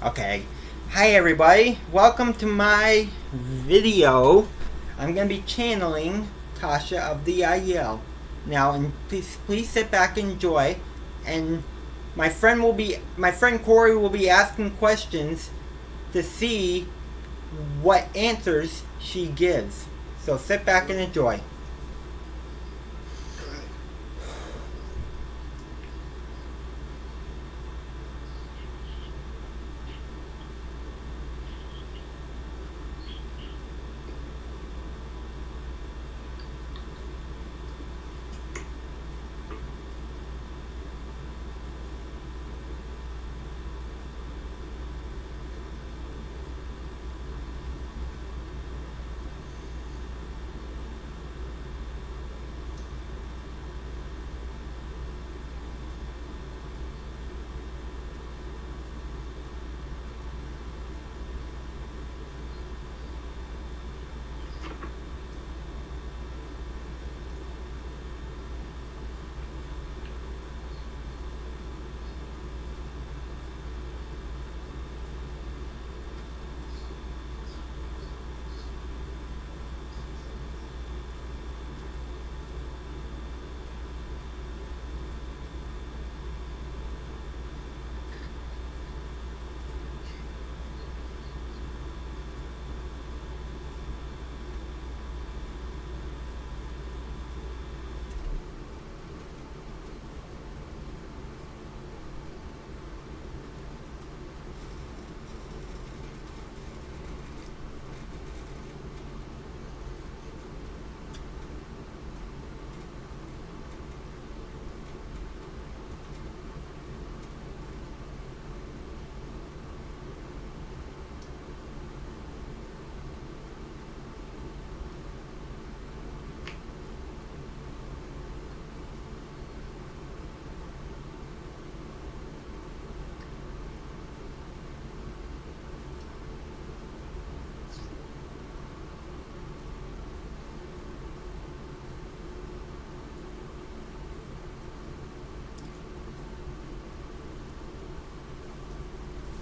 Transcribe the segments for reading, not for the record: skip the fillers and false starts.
Okay. Hi everybody. Welcome to my video. I'm going to be channeling Tasha of the Yahyel. Now, and please sit back and enjoy. And my friend Corey will be asking questions to see what answers she gives. So sit back and enjoy.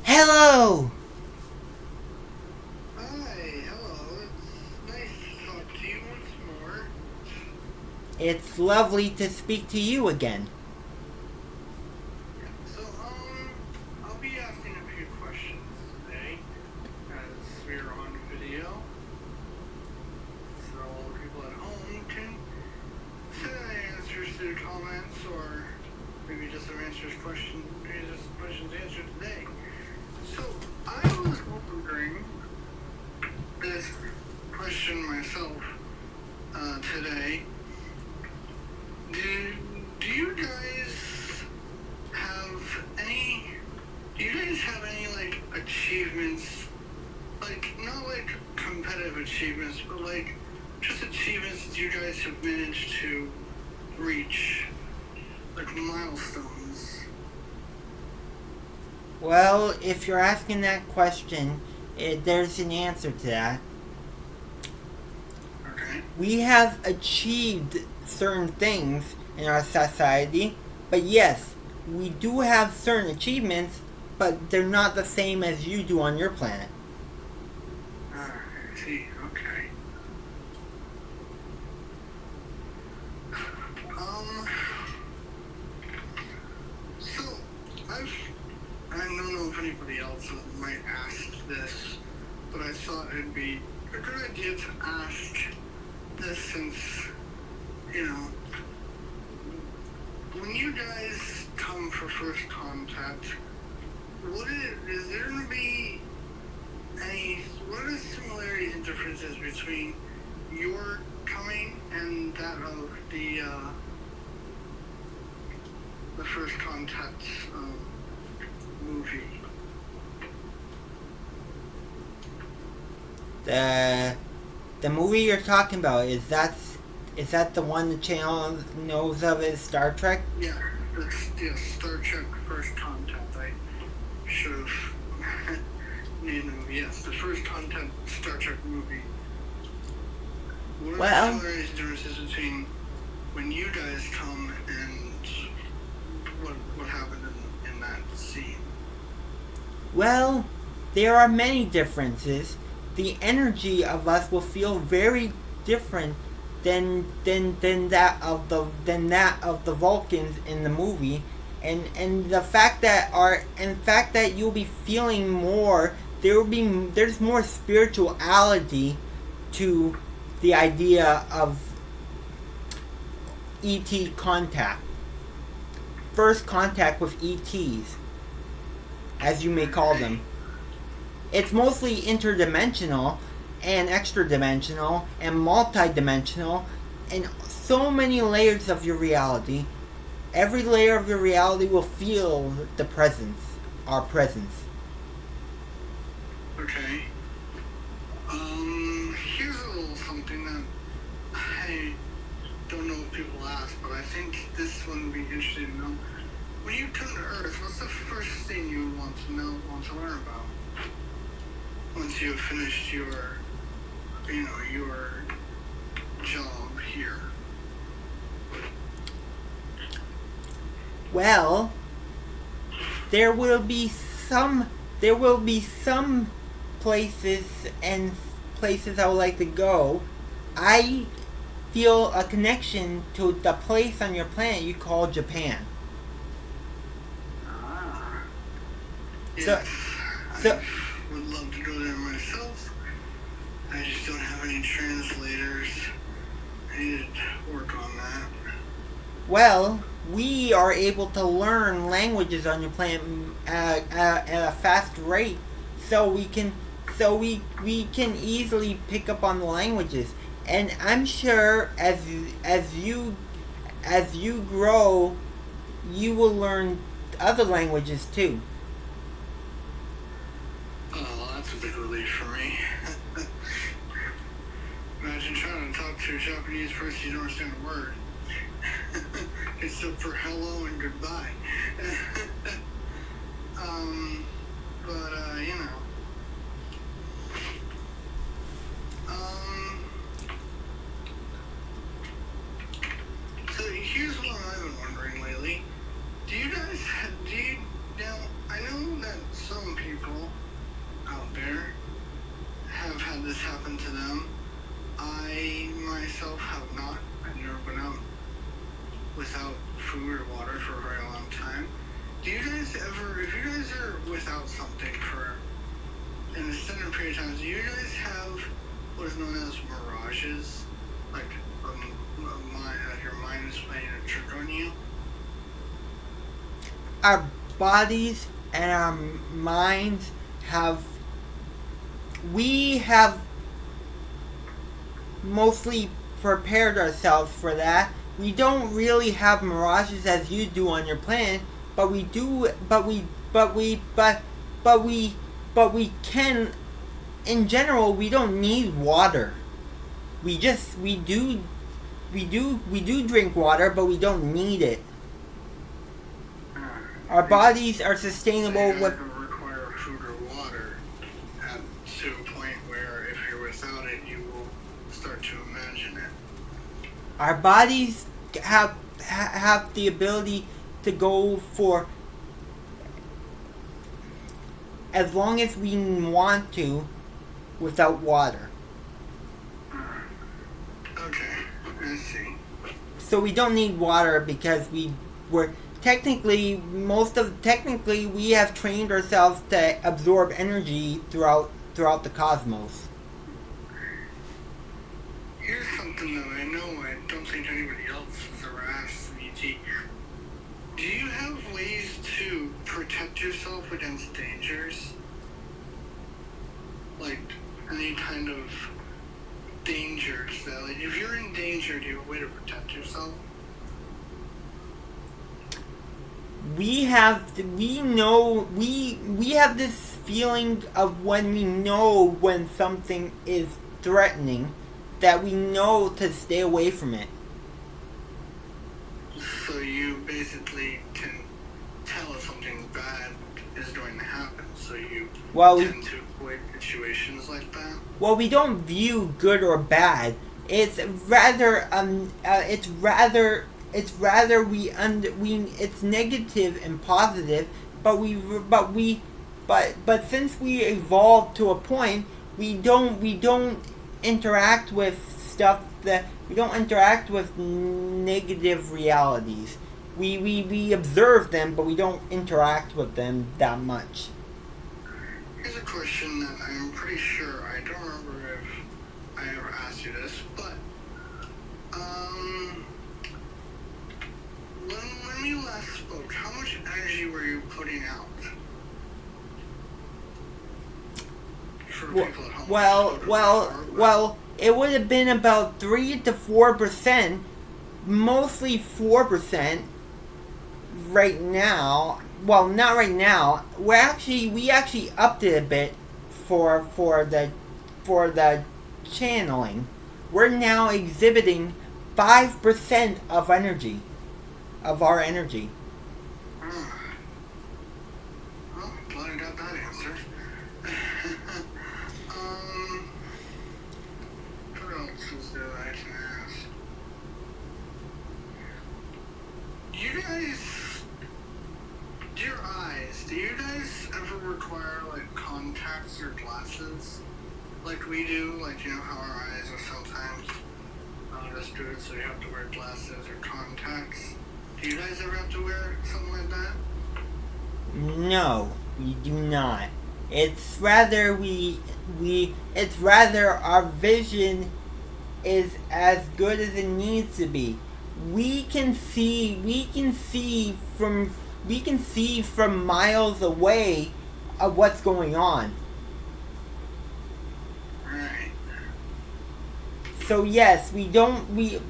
Hello! Hi, hello. It's nice to talk to you once more. It's lovely to speak to you again. So, I'll be asking a few questions today, as we're on video. So people at home can send answers through comments, or maybe just some questions answered today. So, I was wondering this question myself today. Do you guys have any? Do you guys have any like achievements? Like not like competitive achievements, but like just achievements that you guys have managed to reach, like milestones. Well, if you're asking that question, there's an answer to that. Okay. We have achieved certain things in our society, but yes, we do have certain achievements, but they're not the same as you do on your planet. I see. Okay. Um. So I don't know if anybody else might ask this, but I thought it'd be a good idea to ask this since, you know, when you guys come for first contact, is there going to be what are the similarities and differences between your coming and that of the first contact movie? The movie you're talking about, is that the one the channel knows of as Star Trek? Yeah, it's Star Trek First Contact. I should have named the movie. Yes, the First Contact Star Trek movie. What are the similarities and differences between when you guys come and what happened in that scene? Well, there are many differences. The energy of us will feel very different than that of the Vulcans in the movie, and the fact that you'll be feeling more. There's more spirituality to the idea of ET contact. First contact with ETs, as you may call them. It's mostly interdimensional and extra dimensional and multi-dimensional and so many layers of your reality. Every layer of your reality will feel the presence, our presence. Okay. Here's a little something that I don't know if people ask, but I think this one would be interesting to know. When you come to Earth, what's the first thing you want to know, want to learn about? Once you have finished your job here. Well, there will be some places I would like to go. I feel a connection to the place on your planet you call Japan. Yes, So I would love to go there myself. I just don't have any translators. I need to work on that. well, we are able to learn languages on your planet at a fast rate, so we can easily pick up on the languages. And I'm sure as you grow, you will learn other languages too. Oh, that's a big relief for me. Imagine trying to talk to a Japanese person you don't understand a word. Except for hello and goodbye. But, you know. So here's what I've been wondering lately. Now, I know that some people out there have had this happen to them. I myself have not. I've never been out without food or water for a very long time. Do you guys ever, if you guys are without something for an extended period of time, do you guys have what is known as mirages? Like, your mind is playing a trick on you? Our bodies and our minds we have mostly prepared ourselves for that. We don't really have mirages as you do on your planet, but we can. In general, we don't need water. We do drink water, but we don't need it. Our bodies are sustainable with. Require food or water to a point where if you're without it, you will start to imagine it. Our bodies have the ability to go for as long as we want to without water. Okay, I see. So we don't need water because we're technically we have trained ourselves to absorb energy throughout the cosmos. Here's something that I know I don't think anybody else has ever asked me. Do you have ways to protect yourself against dangers? Like any kind of dangers that, like, if you're in danger, do you have a way to protect yourself? We have this feeling of when we know when something is threatening, that we know to stay away from it. So you basically can tell if something bad is going to happen, so you tend to avoid situations like that? Well, we don't view good or bad. It's rather it's negative and positive, but but since we evolved to a point, we don't interact with stuff that we don't interact with negative realities. We observe them, but we don't interact with them that much. Here's a question that I'm pretty sure, I don't remember if I ever asked you this, but when we last spoke, how much energy were you putting out? For people at home. Well, it would have been about 3 to 4%, mostly 4% right now. Well, not right now. We actually upped it a bit for the channeling. We're now exhibiting 5% of energy, of our energy. Well, glad I got that answer. What else is there I can ask? You guys, your eyes, do you guys ever require like contacts or glasses? Like we do, like you know how our eyes are sometimes distorted, so you have to wear glasses or contacts. Do you guys ever have to wear something like that? No, we do not. It's rather it's rather our vision is as good as it needs to be. We can see from miles away of what's going on. Right. So yes, we don't need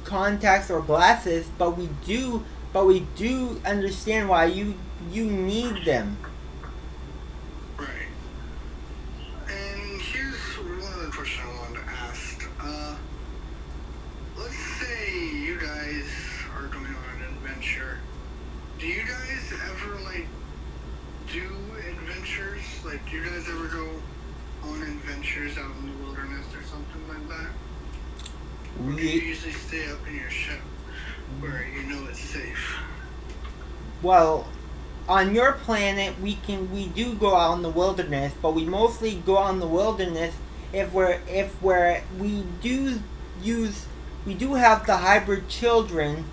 contacts or glasses, but we do understand why you need them. Right. And here's one other question I wanted to ask. Let's say you guys are going on an adventure. Do you guys ever like do adventures? Like, do you guys ever go on adventures out in the wilderness or something like that? Or do you usually stay up in your ship where you know it's safe? Well, on your planet, we do go out in the wilderness, but we mostly go out in the wilderness if we do have the hybrid children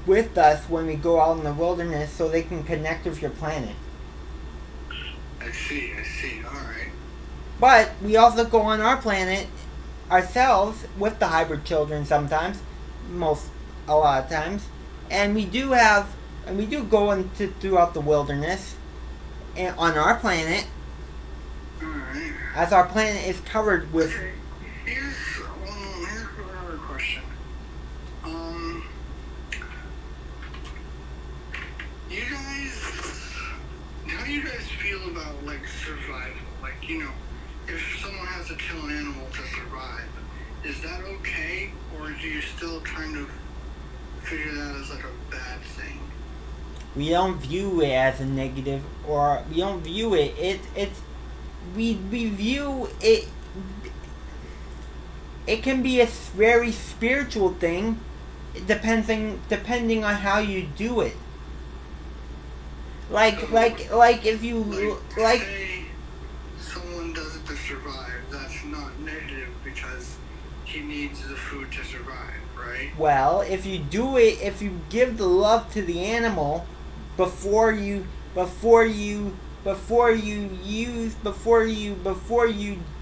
with us when we go out in the wilderness, so they can connect with your planet. I see, alright. But we also go on our planet ourselves with the hybrid children sometimes, a lot of times, and we do go into throughout the wilderness and on our planet. Alright. As our planet is covered with. Okay. Here's another question. You guys, how do you guys feel about like survival? Like, you know, if someone has to kill an animal to survive, is that okay, or do you still kind of figure that as like a bad thing? We don't view it as a negative, or we don't view it. We view it. It can be a very spiritual thing, depending on how you do it. Like if you like. Say someone does it to survive, that's not negative because he needs the food to survive, right? Well, if you do it, if you give the love to the animal before you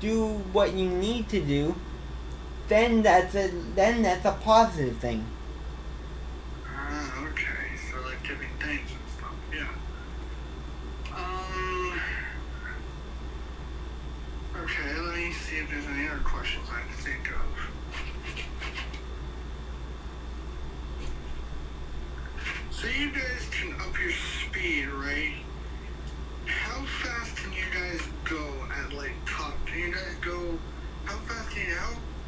do what you need to do, then that's a positive thing. Okay. So like giving thanks and stuff, yeah. Okay, let me see if there's any other questions I can think of. So you guys can up your speed, right? How fast can you guys go at like top? Can you guys go? How fast can you?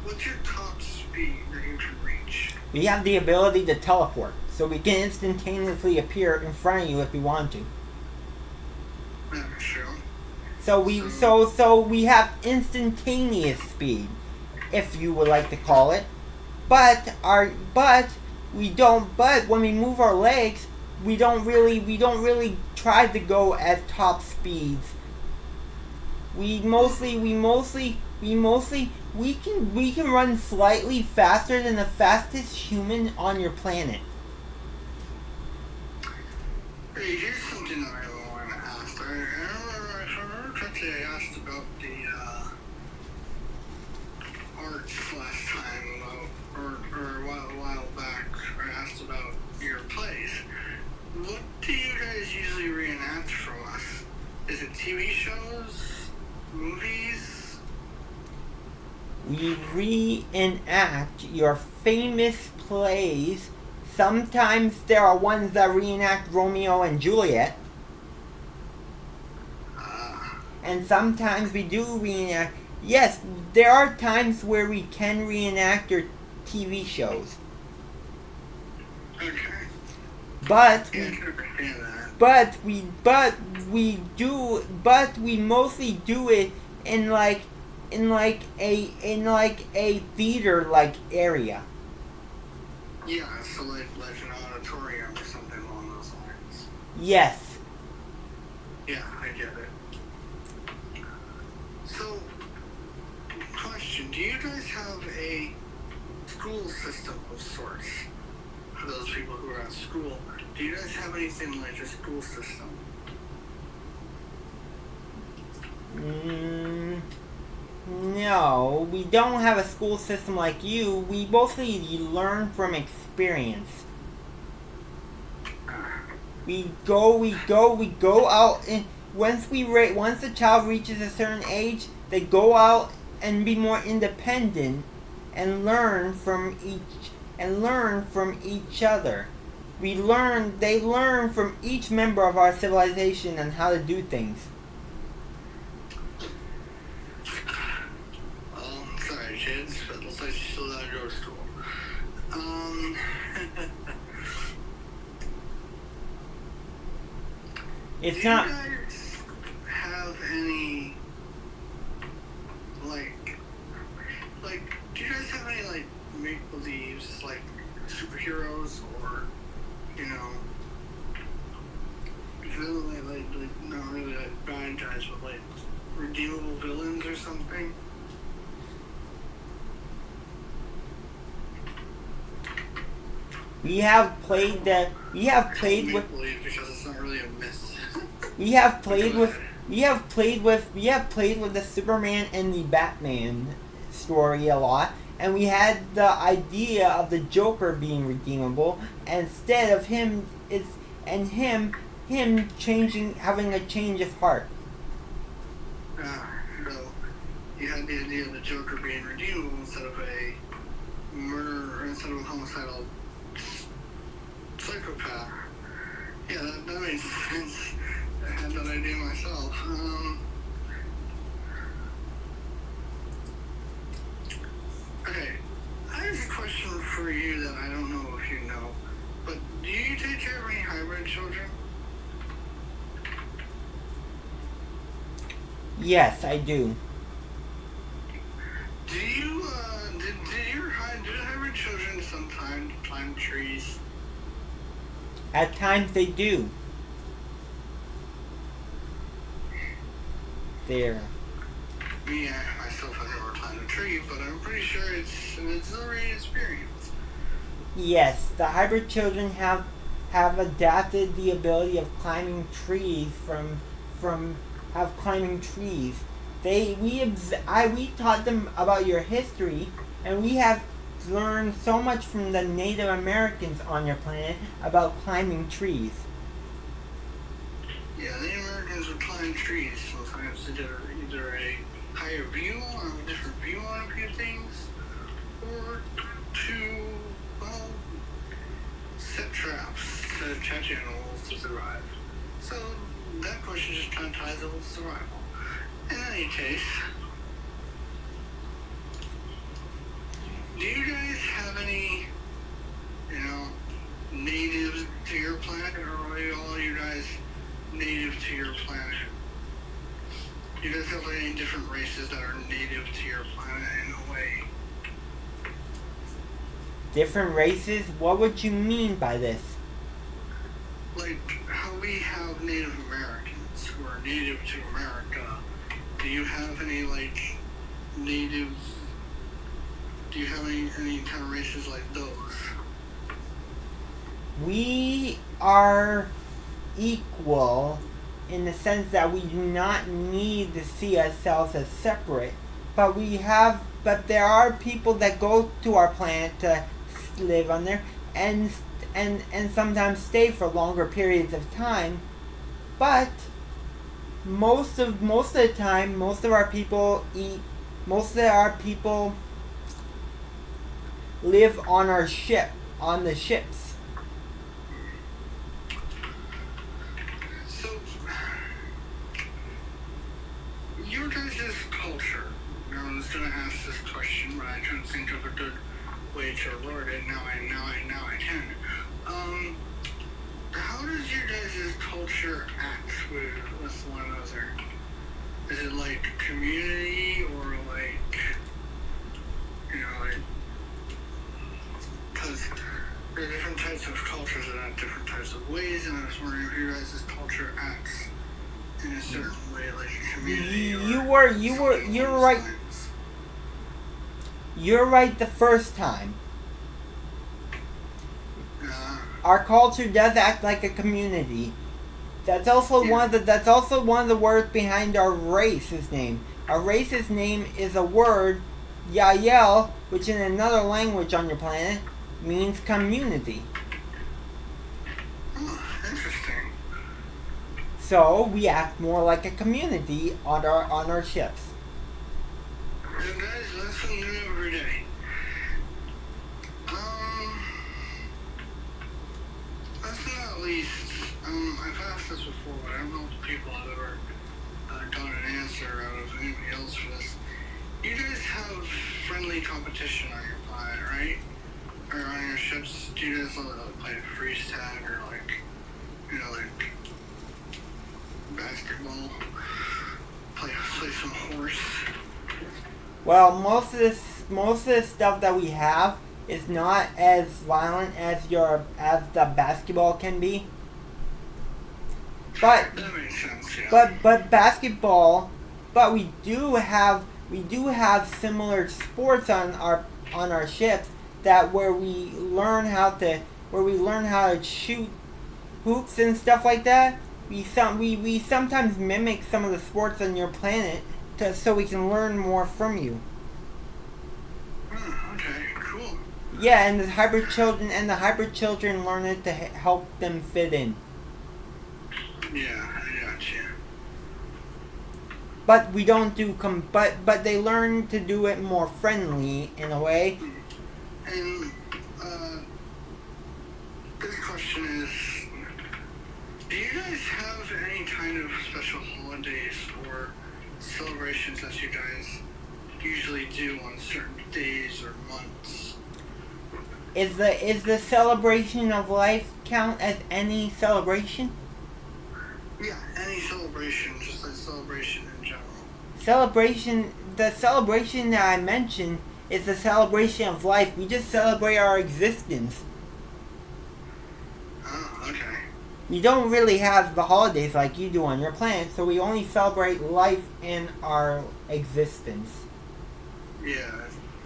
What's your top speed that you can reach? We have the ability to teleport, so we can instantaneously appear in front of you if we want to. That's true. So we have instantaneous speed, if you would like to call it. But when we move our legs, we don't really try to go at top speeds. We can run slightly faster than the fastest human on your planet. Hey, here's something that I want to ask. I remember correctly, I asked about the arts last time, or a while back. I asked about your plays. What do you guys usually reenact from us? Is it TV shows, movies? We reenact your famous plays. Sometimes there are ones that reenact Romeo and Juliet. And sometimes we do reenact. Yes, there are times where we can reenact your TV shows. Okay. But we mostly do it in a theater like area. Yeah, so like an auditorium or something along those lines. Yes. Yeah, I get it. So, question, do you guys have a school system of sorts? For those people who are at school, do you guys have anything like a school system? No, we don't have a school system like you. We mostly learn from experience. We go out, and once the child reaches a certain age, they go out and be more independent and learn from each other. They learn from each member of our civilization on how to do things. Sorry kids, but it looks like you still gotta go to school. It's do not. you guys have any do you guys have any like make-believes, like superheroes, or villain, like not really like bad guys, but like redeemable villains or something? We have played with. Because it's not really a myth. We have played with the Superman and the Batman story a lot, and we had the idea of the Joker being redeemable instead of him having a change of heart. So you had the idea of the Joker being redeemable instead of a murderer, or instead of a homicidal psychopath. Yeah, that makes sense. I had that idea myself. Okay, I have a question for you that I don't know if you know, but do you take care of any hybrid children? Yes, I do. Do you, do hybrid children sometimes climb trees? At times they do. There. Me, I myself have never climbed a tree, but I'm pretty sure it's an exhilarating experience. Yes, the hybrid children have adapted the ability of climbing trees from climbing trees. We taught them about your history, and we have learned so much from the Native Americans on your planet about climbing trees. Yeah, the Americans would climb trees sometimes to get either a higher view or a different view on a few things, or to, well, set traps to catch animals to survive. So that question just kind of ties in with survival. In any case, do you guys have any, natives to your planet, or are all you guys native to your planet? Do you guys have any different races that are native to your planet in a way? Different races? What would you mean by this? like how we have Native Americans who are native to America. Do you have any like native? Do you have any kind of races like those? We are equal in the sense that we do not need to see ourselves as separate, but there are people that go to our planet to live on there and sometimes stay for longer periods of time, but most of the time most of our people live on the ships. So, your guys' culture. Now I was gonna ask this question, but I couldn't think of a good way to word it. Now I can. How does your guys' culture act with one another? Is it like community or like, because there are different types of cultures that act different types of ways, and I was wondering if your guys' culture acts in a certain way, like a community. You're right. You're right the first time. Our culture does act like a community. That's also one of the words behind our race's name. Our race's name is a word, Yahyel, which in another language on your planet means community. Oh, interesting. So we act more like a community on our ships. You guys, that's something new every day. Last but not least, I've asked this before, but I don't know if people have ever got an answer out of anybody else for this. You guys have friendly competition on your planet, right? Or on your ships? Do you guys play freeze tag or like basketball? Play some horse? Well, most of the stuff that we have is not as violent as the basketball can be. But that makes sense, yeah. but basketball, but we do have similar sports on our ships where we learn how to shoot hoops and stuff like that. We sometimes mimic some of the sports on your planet so we can learn more from you. Okay, cool. Yeah, and the hybrid children learn it to help them fit in. Yeah, I gotcha. But we don't do but they learn to do it more friendly in a way. And this question is, do you guys have any kind of special holidays or celebrations that you guys usually do on certain days or months? Is the celebration of life count as any celebration? Yeah, any celebration, just like celebration in general. The celebration that I mentioned is the celebration of life. We just celebrate our existence. Oh, okay. We don't really have the holidays like you do on your planet, so we only celebrate life and our existence. Yeah,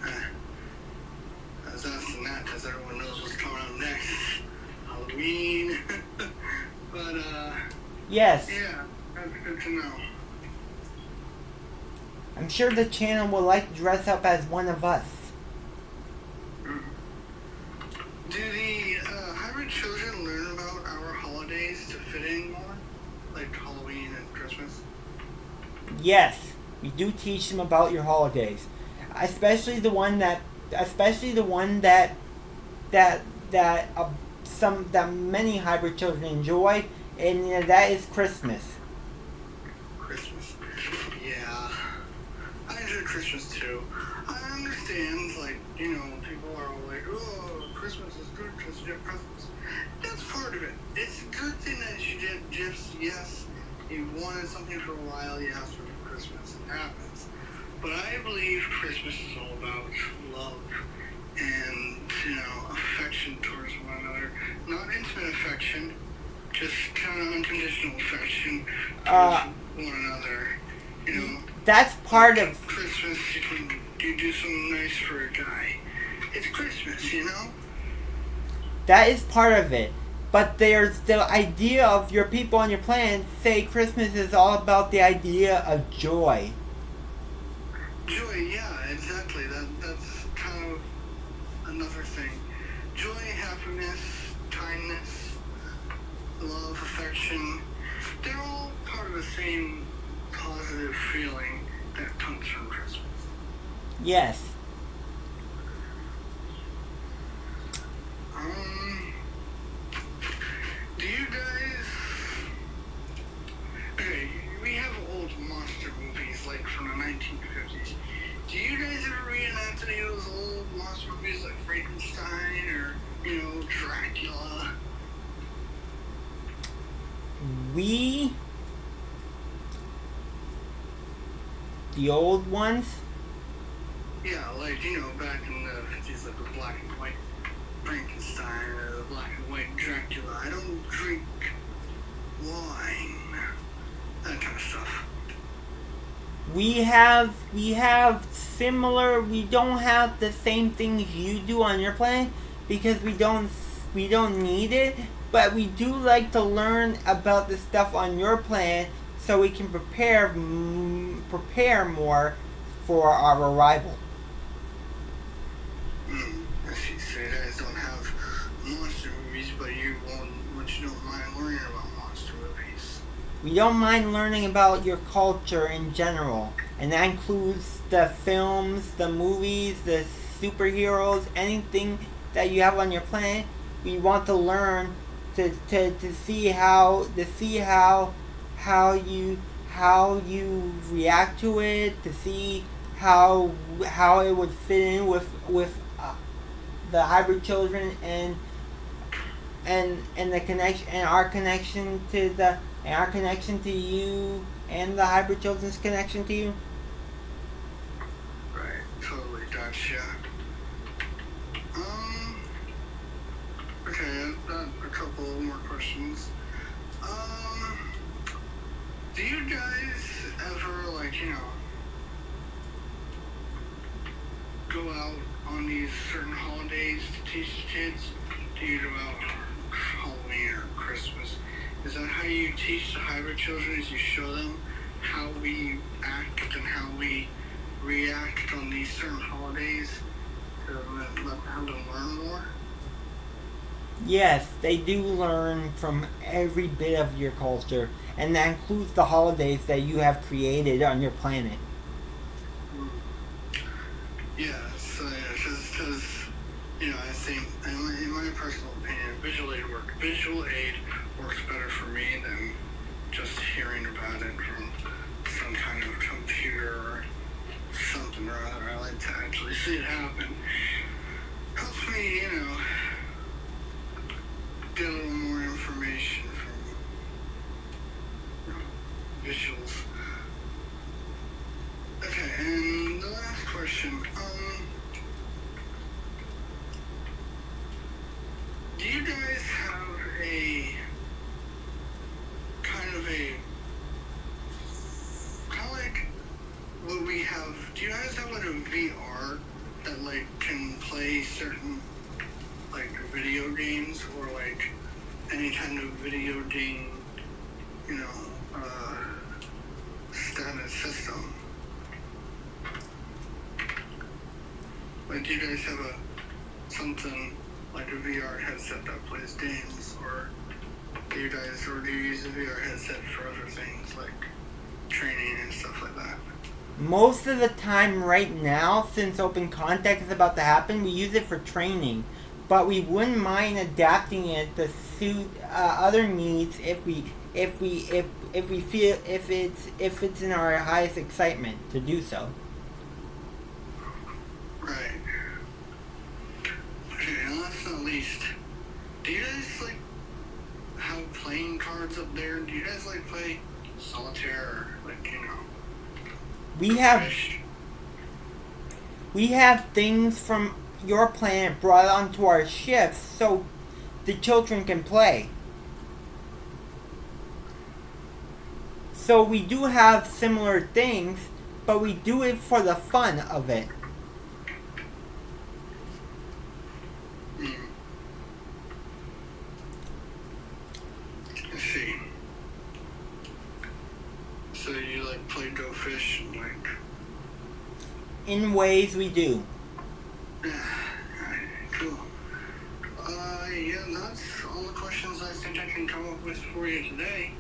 I was asking that because everyone knows what's coming up next. Halloween. But, yes. yeah, that's good to know. I'm sure the channel will like to dress up as one of us. Do the hybrid children learn about our holidays to fit in more? Like Halloween and Christmas? Yes, we do teach them about your holidays. Especially the one that many hybrid children enjoy, and that is Christmas. Christmas. Yeah. I enjoy Christmas too. I understand, like, people are all like, oh, Christmas is good because you get presents. That's part of it. It's a good thing that you get gifts, yes. You wanted something for a while, you asked for Christmas. It happens. But I believe Christmas is all about love and, affection towards one another. Not intimate affection, just kind of unconditional affection towards Uh, one another. You know, that's part like of Christmas, you do something nice for a guy. It's Christmas, you know. that is part of it. But there's the idea of your people on your planet say Christmas is all about the idea of joy. Joy, yeah, exactly. That's kind of another thing. Joy, happiness, kindness, love, affection. They're all part of the same positive feeling that comes from Christmas. Yes. Do you guys... Okay, we have old monster movies, like from the 1950s. Do you guys ever reenact any of those old monster movies, like Frankenstein or, you know, Dracula? The old ones? Yeah, like, you know, back in the 50s, like the black and white Frankenstein or the black and white Dracula. I don't drink wine. That kind of stuff. We have similar. We don't have the same things you do on your planet because we don't need it. But we do like to learn about the stuff on your planet so we can prepare more for our arrival. I see. So you guys don't have monster movies, but you don't mind learning about monster movies. We don't mind learning about your culture in general, and that includes the films, the movies, the superheroes, anything that you have on your planet. We want to learn to see how you react to it, to see how it would fit in with the hybrid children and the connection and our connection to you and the hybrid children's connection to you. Right, totally, gotcha. Okay, I've got a couple more questions. Do you guys ever, like, you know, go out on these certain holidays to teach the kids? Do you go out on Halloween or Christmas? Is that how you teach the hybrid children? Is you show them how we act and how we react on these certain holidays to have them learn more? Yes, they do learn from every bit of your culture, and that includes the holidays that you have created on your planet. Yeah, so because you know, I think in my personal opinion, visual aid works better for me than just hearing about it from some kind of computer or something or other. I like to actually see it happen. Helps me, you know, get a little more information from, you know, visuals. Okay, and the last question, do you guys have a kind of like what we have? Do you guys have like a VR that like can play certain like video games or like any kind of video game, you know, status system? Like, do you guys have something like a VR headset that plays games, or do you use a VR headset for other things like training and stuff like that? Most of the time right now, since Open Contact is about to happen, we use it for training. But we wouldn't mind adapting it to suit other needs if it's in our highest excitement to do so. Right. Okay, and last but not least, do you guys like have playing cards up there? Do you guys like play solitaire or like, you know? We have things from your planet brought onto our ships so the children can play. So we do have similar things, but we do it for the fun of it. I see. So you like play Go Fish and like... In ways we do. Alright, cool. Yeah, that's all the questions I think I can come up with for you today.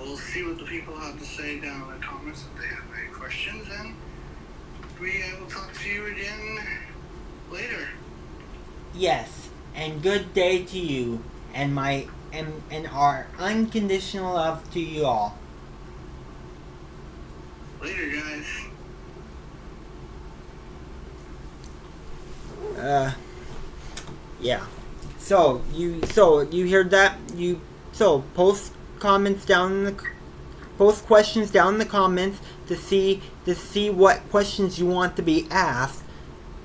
We'll see what the people have to say down in the comments if they have any questions, and we will talk to you again later. Yes, and good day to you, and and our unconditional love to you all. Later, guys. Yeah. So you heard that? Post comments down in the post questions down in the comments to see what questions you want to be asked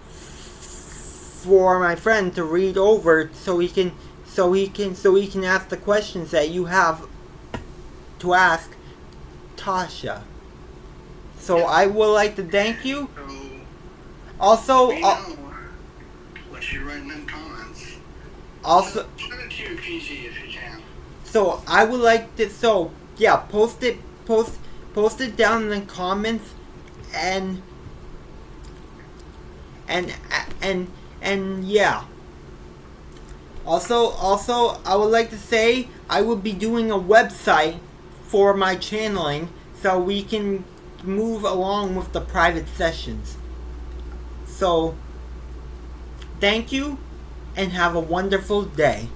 for my friend to read over, so he can ask the questions that you have to ask Tasha. So I would like to thank you. Also, what you write in the comments. Also, Send it to your PG if you can. so I would like to. So yeah, post it down in the comments, and yeah. Also, I would like to say I will be doing a website for my channeling, so we can move along with the private sessions. So, thank you, and have a wonderful day.